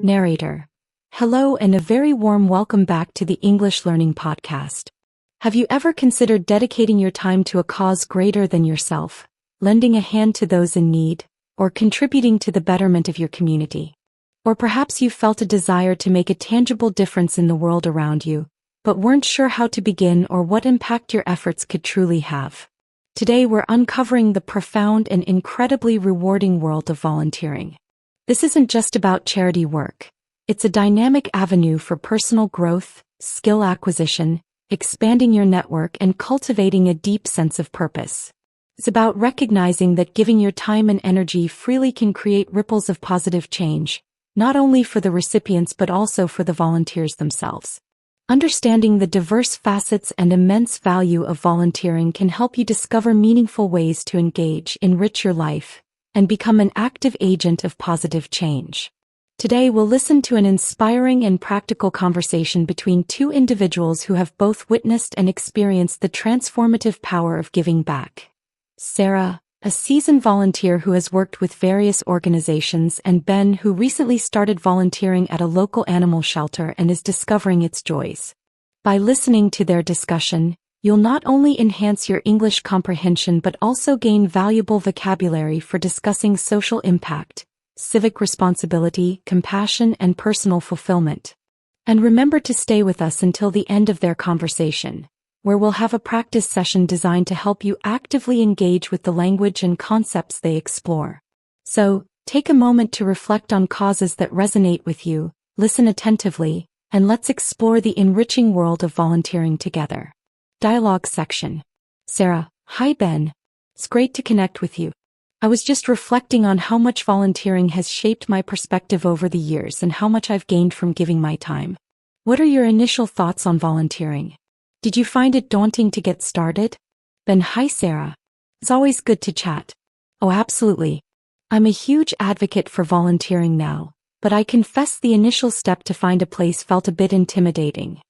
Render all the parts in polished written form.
Narrator. Hello and a very warm welcome back to the English Learning Podcast. Have you ever considered dedicating your time to a cause greater than yourself, lending a hand to those in need, or contributing to the betterment of your community? Or perhaps you felt a desire to make a tangible difference in the world around you, but weren't sure how to begin or what impact your efforts could truly have. Today we're uncovering the profound and incredibly rewarding world of volunteering. This isn't just about charity work. It's a dynamic avenue for personal growth, skill acquisition, expanding your network, and cultivating a deep sense of purpose. It's about recognizing that giving your time and energy freely can create ripples of positive change, not only for the recipients but also for the volunteers themselves. Understanding the diverse facets and immense value of volunteering can help you discover meaningful ways to engage, enrich your life, and become an active agent of positive change. Today we'll listen to an inspiring and practical conversation between two individuals who have both witnessed and experienced the transformative power of giving back. Sarah, a seasoned volunteer who has worked with various organizations, and Ben, who recently started volunteering at a local animal shelter and is discovering its joys. By listening to their discussion, you'll not only enhance your English comprehension but also gain valuable vocabulary for discussing social impact, civic responsibility, compassion, and personal fulfillment. And remember to stay with us until the end of their conversation, where we'll have a practice session designed to help you actively engage with the language and concepts they explore. So, take a moment to reflect on causes that resonate with you, listen attentively, and let's explore the enriching world of volunteering together. Dialogue section. Sarah: Hi Ben. It's great to connect with you. I was just reflecting on how much volunteering has shaped my perspective over the years and how much I've gained from giving my time. What are your initial thoughts on volunteering? Did you find it daunting to get started? Ben: Hi Sarah. It's always good to chat. Oh, absolutely. I'm a huge advocate for volunteering now, but I confess the initial step to find a place felt a bit intimidating.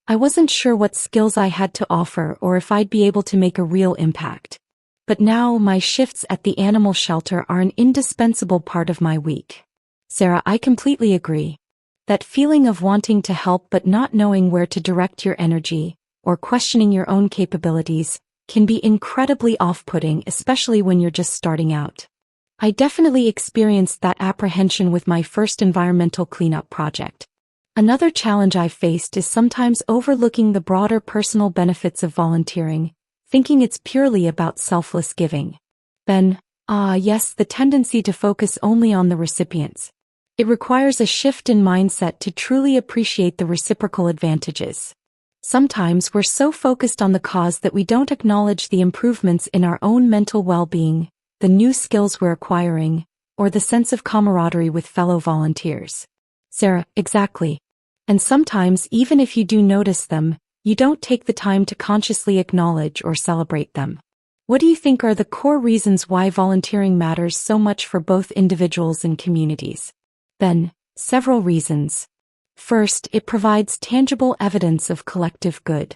I wasn't sure what skills I had to offer or if I'd be able to make a real impact. But now my shifts at the animal shelter are an indispensable part of my week. Sarah: I completely agree. That feeling of wanting to help but not knowing where to direct your energy, or questioning your own capabilities, can be incredibly off-putting, especially when you're just starting out. I definitely experienced that apprehension with my first environmental cleanup project. Another challenge I've faced is sometimes overlooking the broader personal benefits of volunteering, thinking it's purely about selfless giving. Ben: Yes, the tendency to focus only on the recipients. It requires a shift in mindset to truly appreciate the reciprocal advantages. Sometimes we're so focused on the cause that we don't acknowledge the improvements in our own mental well-being, the new skills we're acquiring, or the sense of camaraderie with fellow volunteers. Sarah: Exactly. And sometimes even if you do notice them, you don't take the time to consciously acknowledge or celebrate them. What do you think are the core reasons why volunteering matters so much for both individuals and communities? Ben: Several reasons. First, it provides tangible evidence of collective good.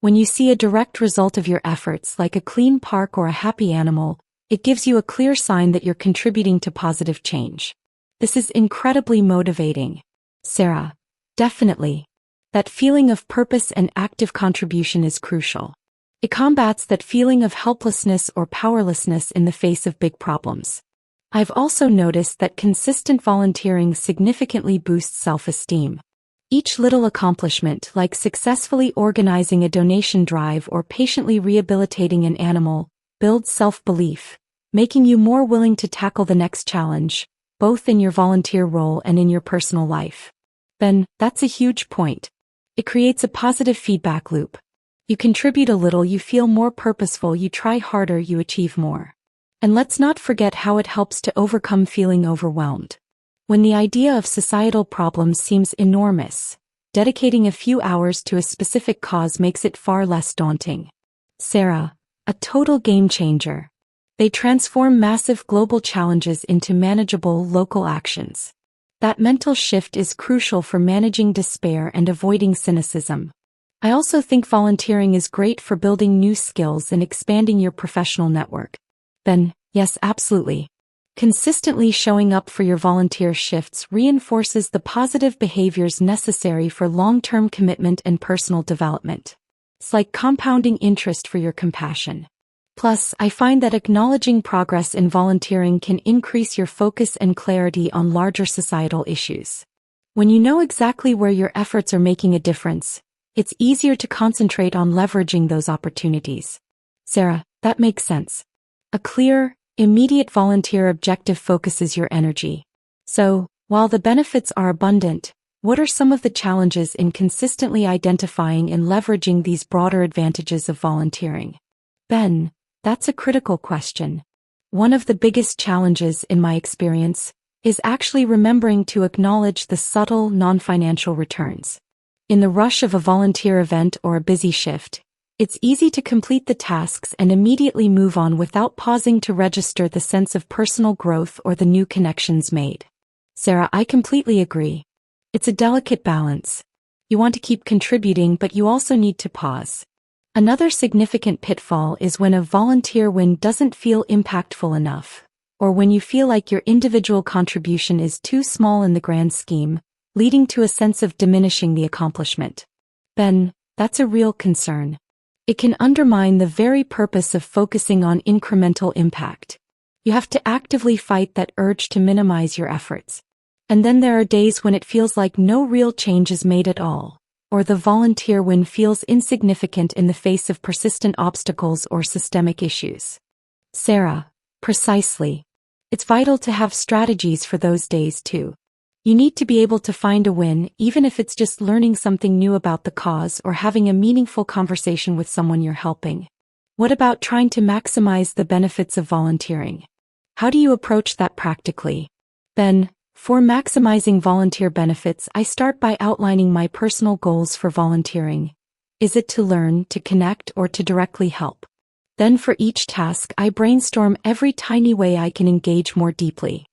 When you see a direct result of your efforts, like a clean park or a happy animal, it gives you a clear sign that you're contributing to positive change. This is incredibly motivating. Sarah: Definitely. That feeling of purpose and active contribution is crucial. It combats that feeling of helplessness or powerlessness in the face of big problems. I've also noticed that consistent volunteering significantly boosts self-esteem. Each little accomplishment, like successfully organizing a donation drive or patiently rehabilitating an animal, builds self-belief, making you more willing to tackle the next challenge, both in your volunteer role and in your personal life. Ben: That's a huge point. It creates a positive feedback loop. You contribute a little, you feel more purposeful, you try harder, you achieve more. And let's not forget how it helps to overcome feeling overwhelmed. When the idea of societal problems seems enormous, dedicating a few hours to a specific cause makes it far less daunting. Sarah: A total game changer. They transform massive global challenges into manageable local actions. That mental shift is crucial for managing despair and avoiding cynicism. I also think volunteering is great for building new skills and expanding your professional network. Ben: Yes, absolutely. Consistently showing up for your volunteer shifts reinforces the positive behaviors necessary for long-term commitment and personal development. It's like compounding interest for your compassion. Plus, I find that acknowledging progress in volunteering can increase your focus and clarity on larger societal issues. When you know exactly where your efforts are making a difference, it's easier to concentrate on leveraging those opportunities. Sarah, that makes sense. A clear, immediate volunteer objective focuses your energy. So, while the benefits are abundant, what are some of the challenges in consistently identifying and leveraging these broader advantages of volunteering? Ben, that's a critical question. One of the biggest challenges, in my experience, is actually remembering to acknowledge the subtle, non-financial returns. In the rush of a volunteer event or a busy shift, it's easy to complete the tasks and immediately move on without pausing to register the sense of personal growth or the new connections made. Sarah, I completely agree. It's a delicate balance. You want to keep contributing, but you also need to pause. Another significant pitfall is when a volunteer win doesn't feel impactful enough, or when you feel like your individual contribution is too small in the grand scheme, leading to a sense of diminishing the accomplishment. Ben, that's a real concern. It can undermine the very purpose of focusing on incremental impact. You have to actively fight that urge to minimize your efforts. And then there are days when it feels like no real change is made at all, or the volunteer win feels insignificant in the face of persistent obstacles or systemic issues. Sarah, precisely. It's vital to have strategies for those days too. You need to be able to find a win, even if it's just learning something new about the cause or having a meaningful conversation with someone you're helping. What about trying to maximize the benefits of volunteering? How do you approach that practically? Ben, for maximizing volunteer benefits, I start by outlining my personal goals for volunteering. Is it to learn, to connect, or to directly help? Then for each task, I brainstorm every tiny way I can engage more deeply.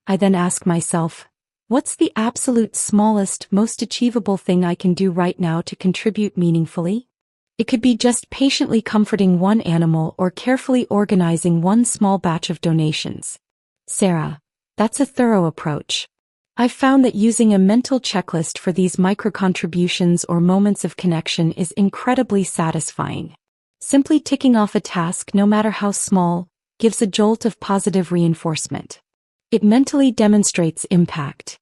I then ask myself, what's the absolute smallest, most achievable thing I can do right now to contribute meaningfully? It could be just patiently comforting one animal or carefully organizing one small batch of donations. Sarah, that's a thorough approach. I've found that using a mental checklist for these micro-contributions or moments of connection is incredibly satisfying. Simply ticking off a task, no matter how small, gives a jolt of positive reinforcement. It mentally demonstrates impact.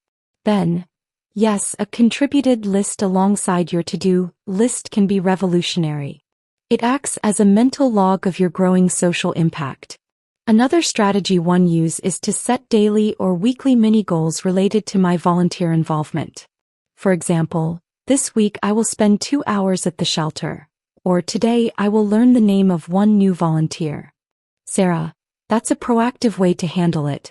Then, yes, a contributed list alongside your to-do list can be revolutionary. It acts as a mental log of your growing social impact. Another strategy one uses is to set daily or weekly mini goals related to my volunteer involvement. For example, this week I will spend 2 hours at the shelter, or today I will learn the name of one new volunteer. Sarah, that's a proactive way to handle it.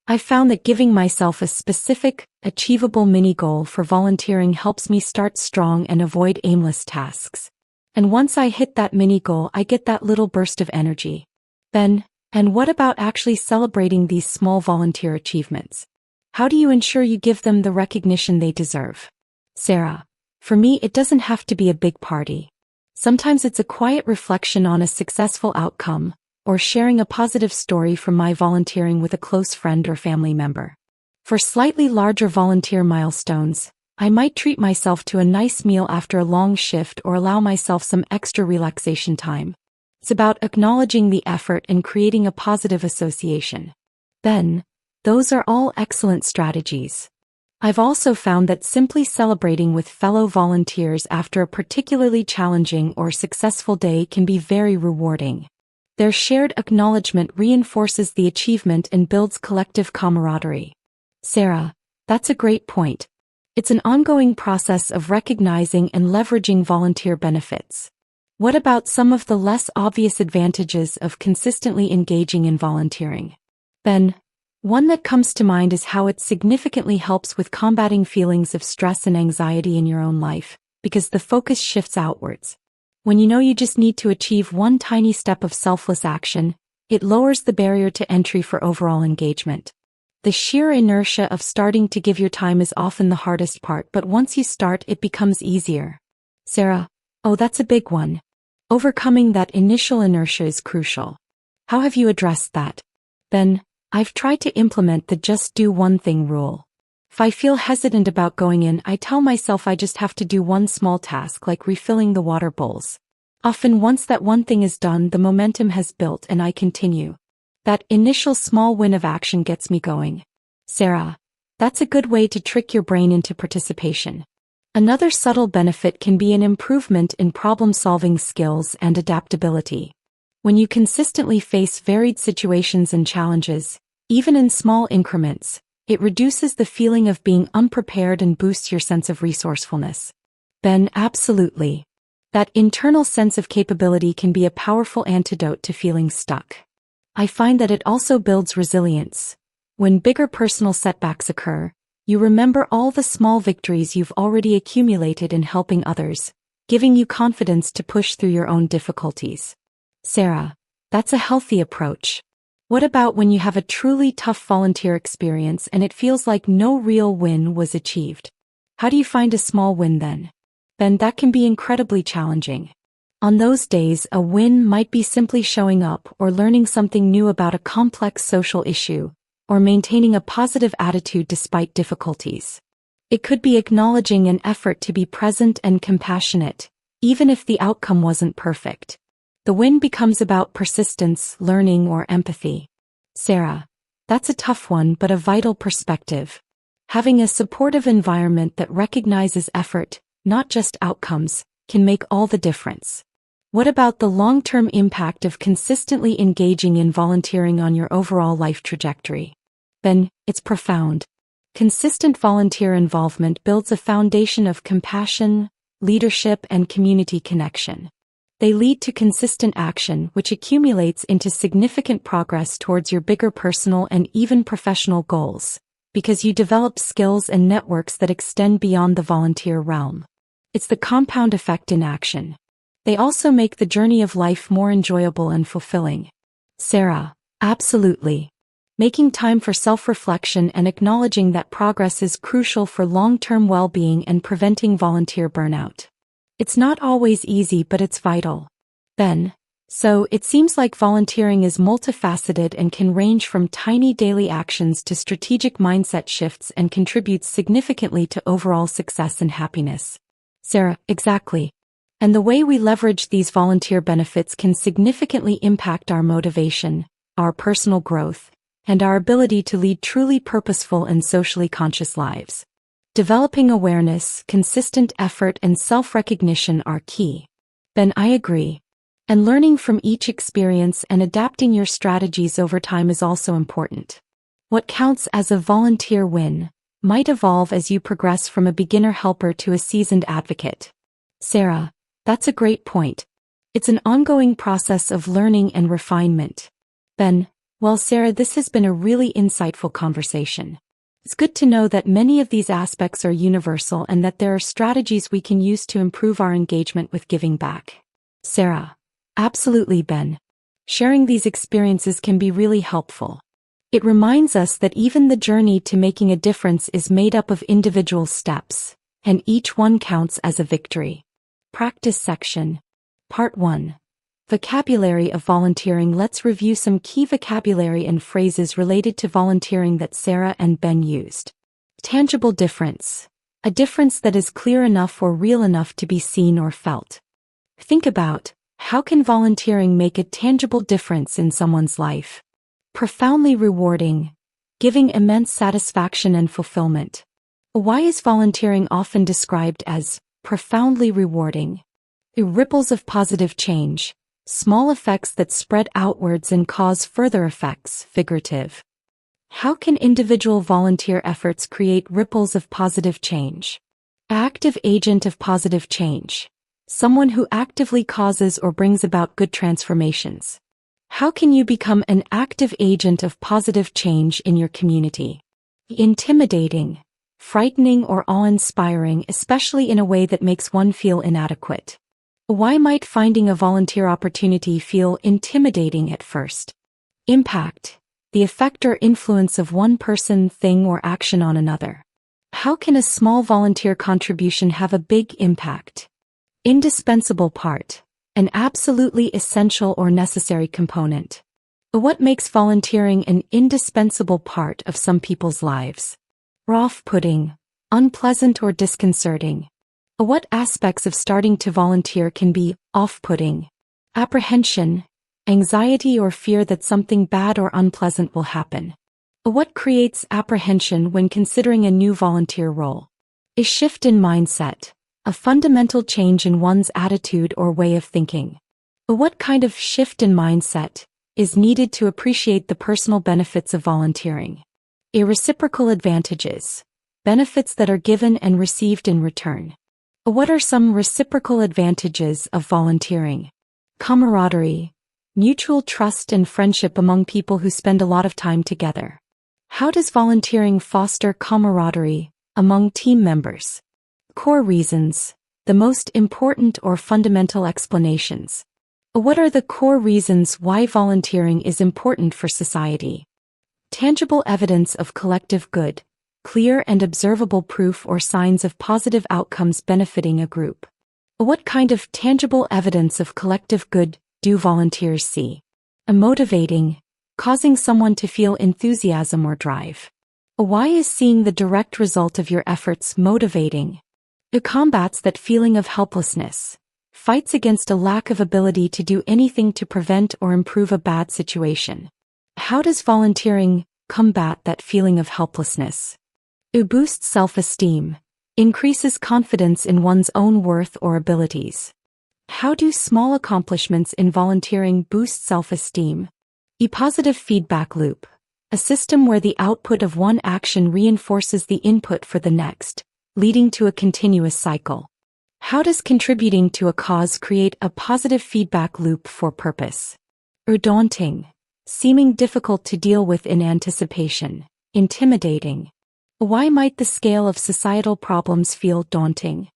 I've found that giving myself a specific, achievable mini-goal for volunteering helps me start strong and avoid aimless tasks. And once I hit that mini-goal, I get that little burst of energy. Ben, and what about actually celebrating these small volunteer achievements? How do you ensure you give them the recognition they deserve? Sarah, for me, it doesn't have to be a big party. Sometimes it's a quiet reflection on a successful outcome, or sharing a positive story from my volunteering with a close friend or family member. For slightly larger volunteer milestones, I might treat myself to a nice meal after a long shift or allow myself some extra relaxation time. It's about acknowledging the effort and creating a positive association. Ben, those are all excellent strategies. I've also found that simply celebrating with fellow volunteers after a particularly challenging or successful day can be very rewarding. Their shared acknowledgement reinforces the achievement and builds collective camaraderie. Sarah, that's a great point. It's an ongoing process of recognizing and leveraging volunteer benefits. What about some of the less obvious advantages of consistently engaging in volunteering? Ben, one that comes to mind is how it significantly helps with combating feelings of stress and anxiety in your own life, because the focus shifts outwards. When you know you just need to achieve one tiny step of selfless action, it lowers the barrier to entry for overall engagement. The sheer inertia of starting to give your time is often the hardest part, but once you start, it becomes easier. Sarah, oh, that's a big one. Overcoming that initial inertia is crucial. How have you addressed that? Ben, I've tried to implement the just do one thing rule. If I feel hesitant about going in, I tell myself I just have to do one small task like refilling the water bowls. Often once that one thing is done, the momentum has built and I continue. That initial small win of action gets me going. Sarah, that's a good way to trick your brain into participation. Another subtle benefit can be an improvement in problem-solving skills and adaptability. When you consistently face varied situations and challenges, even in small increments, it reduces the feeling of being unprepared and boosts your sense of resourcefulness. Ben, absolutely. That internal sense of capability can be a powerful antidote to feeling stuck. I find that it also builds resilience. When bigger personal setbacks occur, you remember all the small victories you've already accumulated in helping others, giving you confidence to push through your own difficulties. Sarah, that's a healthy approach. What about when you have a truly tough volunteer experience and it feels like no real win was achieved? How do you find a small win then? Ben, that can be incredibly challenging. On those days, a win might be simply showing up or learning something new about a complex social issue, or maintaining a positive attitude despite difficulties. It could be acknowledging an effort to be present and compassionate, even if the outcome wasn't perfect. The win becomes about persistence, learning, or empathy. Sarah, that's a tough one but a vital perspective. Having a supportive environment that recognizes effort, not just outcomes, can make all the difference. What about the long-term impact of consistently engaging in volunteering on your overall life trajectory? Ben, it's profound. Consistent volunteer involvement builds a foundation of compassion, leadership, and community connection. They lead to consistent action, which accumulates into significant progress towards your bigger personal and even professional goals, because you develop skills and networks that extend beyond the volunteer realm. It's the compound effect in action. They also make the journey of life more enjoyable and fulfilling. Sarah, absolutely. Making time for self-reflection and acknowledging that progress is crucial for long-term well-being and preventing volunteer burnout. It's not always easy, but it's vital. Ben, so it seems like volunteering is multifaceted and can range from tiny daily actions to strategic mindset shifts and contributes significantly to overall success and happiness. Sarah, exactly. And the way we leverage these volunteer benefits can significantly impact our motivation, our personal growth, and our ability to lead truly purposeful and socially conscious lives. Developing awareness, consistent effort, and self-recognition are key. Ben, I agree. And learning from each experience and adapting your strategies over time is also important. What counts as a volunteer win might evolve as you progress from a beginner helper to a seasoned advocate. Sarah, that's a great point. It's an ongoing process of learning and refinement. Ben, well, Sarah, this has been a really insightful conversation. It's good to know that many of these aspects are universal and that there are strategies we can use to improve our engagement with giving back. Sarah, absolutely, Ben. Sharing these experiences can be really helpful. It reminds us that even the journey to making a difference is made up of individual steps, and each one counts as a victory. Practice section. Part 1. Vocabulary of volunteering. Let's review some key vocabulary and phrases related to volunteering that Sarah and Ben used. Tangible difference. A difference that is clear enough or real enough to be seen or felt. Think about, how can volunteering make a tangible difference in someone's life? Profoundly rewarding, giving immense satisfaction and fulfillment. Why is volunteering often described as profoundly rewarding? Ripples of positive change. Small effects that spread outwards and cause further effects, figurative. How can individual volunteer efforts create ripples of positive change? Active agent of positive change. Someone who actively causes or brings about good transformations. How can you become an active agent of positive change in your community? Intimidating, frightening, or awe-inspiring, especially in a way that makes one feel inadequate. Why might finding a volunteer opportunity feel intimidating at first? Impact. The effect or influence of one person, thing, or action on another. How can a small volunteer contribution have a big impact? Indispensable part. An absolutely essential or necessary component. What makes volunteering an indispensable part of some people's lives? Off-putting, unpleasant or disconcerting. What aspects of starting to volunteer can be off-putting? Apprehension, anxiety or fear that something bad or unpleasant will happen. What creates apprehension when considering a new volunteer role? A shift in mindset, a fundamental change in one's attitude or way of thinking. What kind of shift in mindset is needed to appreciate the personal benefits of volunteering? A reciprocal advantages, benefits that are given and received in return. What are some reciprocal advantages of volunteering? Camaraderie, mutual trust and friendship among people who spend a lot of time together. How does volunteering foster camaraderie among team members? Core reasons, the most important or fundamental explanations. What are the core reasons why volunteering is important for society? Tangible evidence of collective good, clear and observable proof or signs of positive outcomes benefiting a group. What kind of tangible evidence of collective good do volunteers see? Motivating, causing someone to feel enthusiasm or drive. Why is seeing the direct result of your efforts motivating? It combats that feeling of helplessness, fights against a lack of ability to do anything to prevent or improve a bad situation. How does volunteering combat that feeling of helplessness? It boosts self-esteem, increases confidence in one's own worth or abilities. How do small accomplishments in volunteering boost self-esteem? A positive feedback loop, a system where the output of one action reinforces the input for the next, leading to a continuous cycle. How does contributing to a cause create a positive feedback loop for purpose? Daunting, seeming difficult to deal with in anticipation, intimidating. Why might the scale of societal problems feel daunting?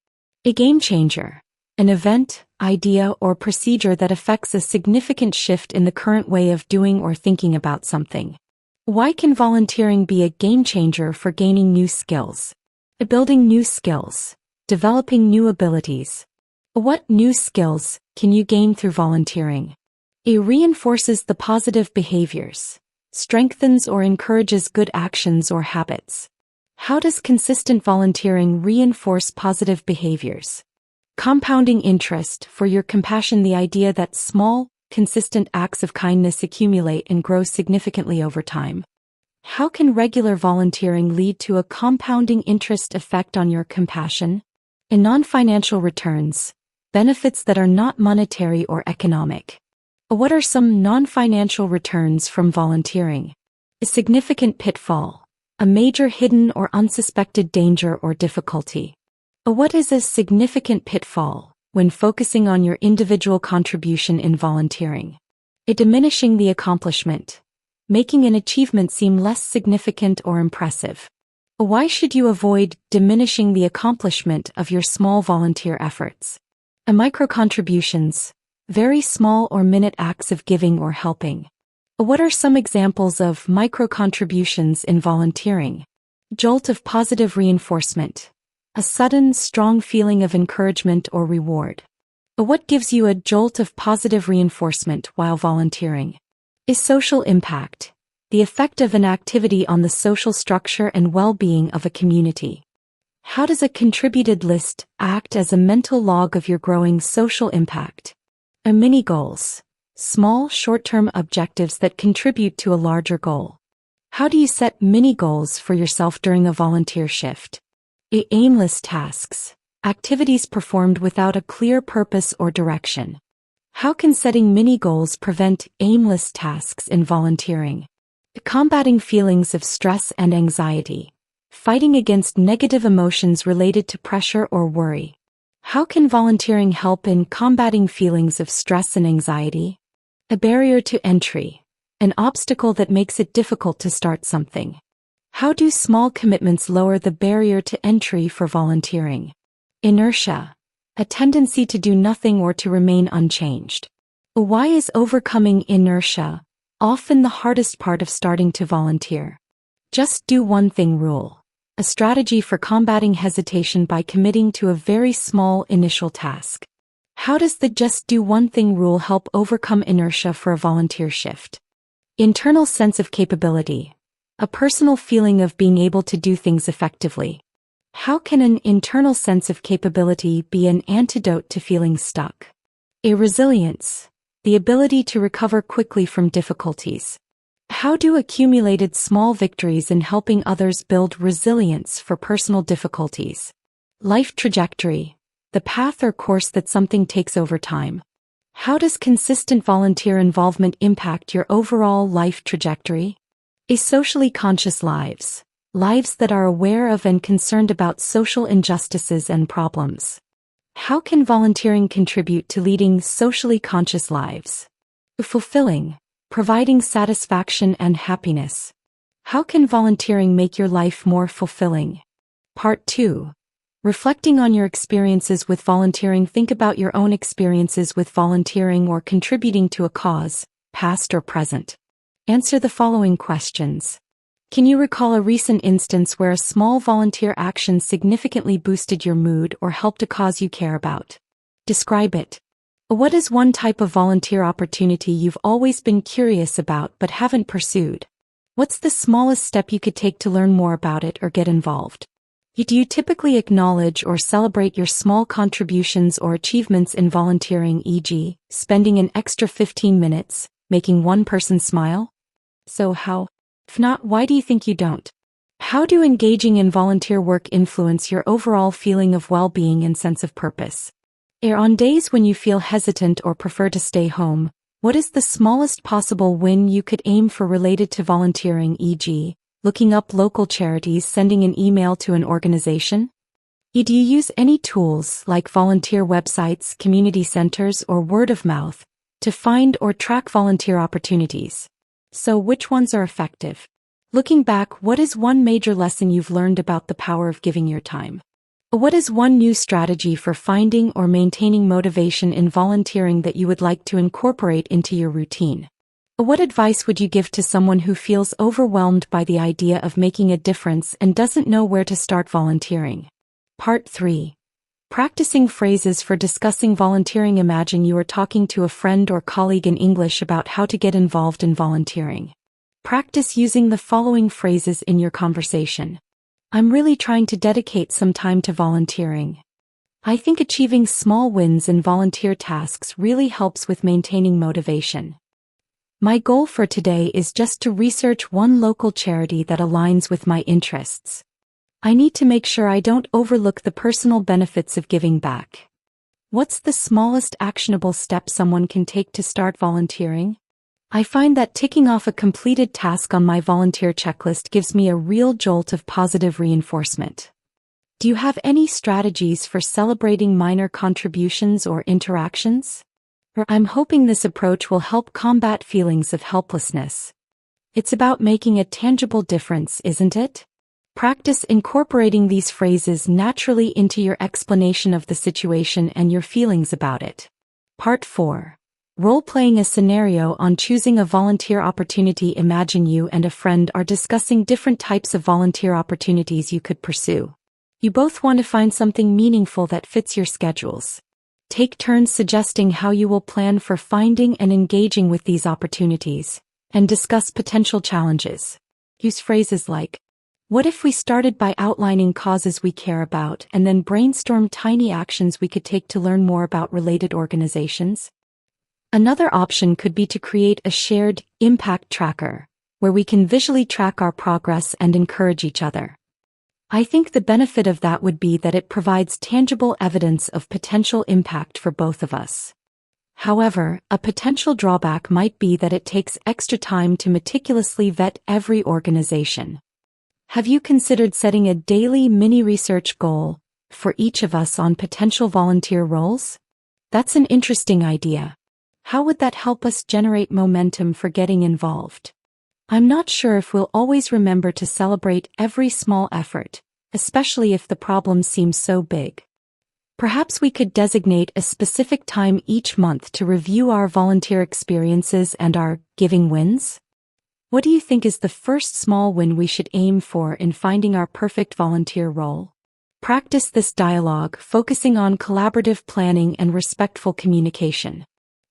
A game changer, an event, idea, or procedure that affects a significant shift in the current way of doing or thinking about something. Why can volunteering be a game changer for gaining new skills? Building new skills, developing new abilities. What new skills can you gain through volunteering? It reinforces the positive behaviors, strengthens or encourages good actions or habits. How does consistent volunteering reinforce positive behaviors? Compounding interest for your compassion, the idea that small, consistent acts of kindness accumulate and grow significantly over time. How can regular volunteering lead to a compounding interest effect on your compassion? In non-financial returns, benefits that are not monetary or economic. What are some non-financial returns from volunteering? A significant pitfall, a major hidden or unsuspected danger or difficulty. What is a significant pitfall when focusing on your individual contribution in volunteering? A diminishing the accomplishment, making an achievement seem less significant or impressive. Why should you avoid diminishing the accomplishment of your small volunteer efforts? A micro-contributions, very small or minute acts of giving or helping. What are some examples of micro-contributions in volunteering? Jolt of positive reinforcement, a sudden, strong feeling of encouragement or reward. What gives you a jolt of positive reinforcement while volunteering? Is social impact, the effect of an activity on the social structure and well-being of a community. How does a contributed list act as a mental log of your growing social impact? A mini goals, small, short-term objectives that contribute to a larger goal. How do you set mini goals for yourself during a volunteer shift? Aimless tasks, activities performed without a clear purpose or direction. How can setting mini goals prevent aimless tasks in volunteering? Combating feelings of stress and anxiety, fighting against negative emotions related to pressure or worry. How can volunteering help in combating feelings of stress and anxiety? A barrier to entry, an obstacle that makes it difficult to start something. How do small commitments lower the barrier to entry for volunteering? Inertia, a tendency to do nothing or to remain unchanged. Why is overcoming inertia often the hardest part of starting to volunteer? Just do one thing rule, a strategy for combating hesitation by committing to a very small initial task. How does the just do one thing rule help overcome inertia for a volunteer shift? Internal sense of capability. A personal feeling of being able to do things effectively. How can an internal sense of capability be an antidote to feeling stuck? A resilience. The ability to recover quickly from difficulties. How do accumulated small victories in helping others build resilience for personal difficulties? Life trajectory. The path or course that something takes over time. How does consistent volunteer involvement impact your overall life trajectory? A socially conscious lives. Lives that are aware of and concerned about social injustices and problems. How can volunteering contribute to leading socially conscious lives? Fulfilling. Providing satisfaction and happiness. How can volunteering make your life more fulfilling? Part 2. Reflecting on your experiences with volunteering. Think about your own experiences with volunteering or contributing to a cause, past or present. Answer the following questions. Can you recall a recent instance where a small volunteer action significantly boosted your mood or helped a cause you care about? Describe it. What is one type of volunteer opportunity you've always been curious about but haven't pursued? What's the smallest step you could take to learn more about it or get involved? Do you typically acknowledge or celebrate your small contributions or achievements in volunteering, e.g., spending an extra 15 minutes, making one person smile? So how? If not, why do you think you don't? How do engaging in volunteer work influence your overall feeling of well-being and sense of purpose? On days when you feel hesitant or prefer to stay home, what is the smallest possible win you could aim for related to volunteering, e.g., looking up local charities, sending an email to an organization? Do you use any tools like volunteer websites, community centers, or word of mouth to find or track volunteer opportunities? So which ones are effective? Looking back, what is one major lesson you've learned about the power of giving your time? What is one new strategy for finding or maintaining motivation in volunteering that you would like to incorporate into your routine? What advice would you give to someone who feels overwhelmed by the idea of making a difference and doesn't know where to start volunteering? Part 3. Practicing phrases for discussing volunteering. Imagine you are talking to a friend or colleague in English about how to get involved in volunteering. Practice using the following phrases in your conversation. I'm really trying to dedicate some time to volunteering. I think achieving small wins in volunteer tasks really helps with maintaining motivation. My goal for today is just to research one local charity that aligns with my interests. I need to make sure I don't overlook the personal benefits of giving back. What's the smallest actionable step someone can take to start volunteering? I find that ticking off a completed task on my volunteer checklist gives me a real jolt of positive reinforcement. Do you have any strategies for celebrating minor contributions or interactions? I'm hoping this approach will help combat feelings of helplessness. It's about making a tangible difference, isn't it? Practice incorporating these phrases naturally into your explanation of the situation and your feelings about it. Part 4. Role-playing a scenario on choosing a volunteer opportunity. Imagine you and a friend are discussing different types of volunteer opportunities you could pursue. You both want to find something meaningful that fits your schedules. Take turns suggesting how you will plan for finding and engaging with these opportunities, and discuss potential challenges. Use phrases like, what if we started by outlining causes we care about and then brainstorm tiny actions we could take to learn more about related organizations? Another option could be to create a shared impact tracker, where we can visually track our progress and encourage each other. I think the benefit of that would be that it provides tangible evidence of potential impact for both of us. However, a potential drawback might be that it takes extra time to meticulously vet every organization. Have you considered setting a daily mini-research goal for each of us on potential volunteer roles? That's an interesting idea. How would that help us generate momentum for getting involved? I'm not sure if we'll always remember to celebrate every small effort, especially if the problem seems so big. Perhaps we could designate a specific time each month to review our volunteer experiences and our giving wins. What do you think is the first small win we should aim for in finding our perfect volunteer role? Practice this dialogue, focusing on collaborative planning and respectful communication.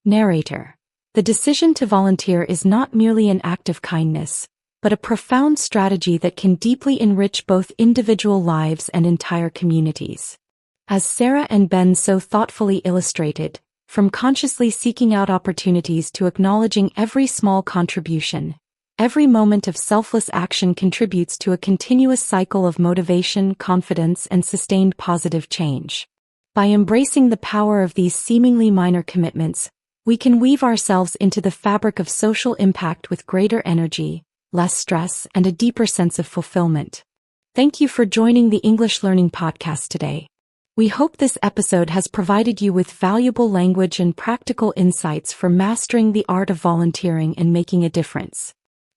Narrator. The decision to volunteer is not merely an act of kindness, but a profound strategy that can deeply enrich both individual lives and entire communities. As Sarah and Ben so thoughtfully illustrated, from consciously seeking out opportunities to acknowledging every small contribution, every moment of selfless action contributes to a continuous cycle of motivation, confidence, and sustained positive change. By embracing the power of these seemingly minor commitments, we can weave ourselves into the fabric of social impact with greater energy, less stress, and a deeper sense of fulfillment. Thank you for joining the English Learning Podcast today. We hope this episode has provided you with valuable language and practical insights for mastering the art of volunteering and making a difference.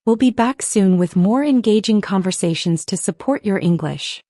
We'll be back soon with more engaging conversations to support your English.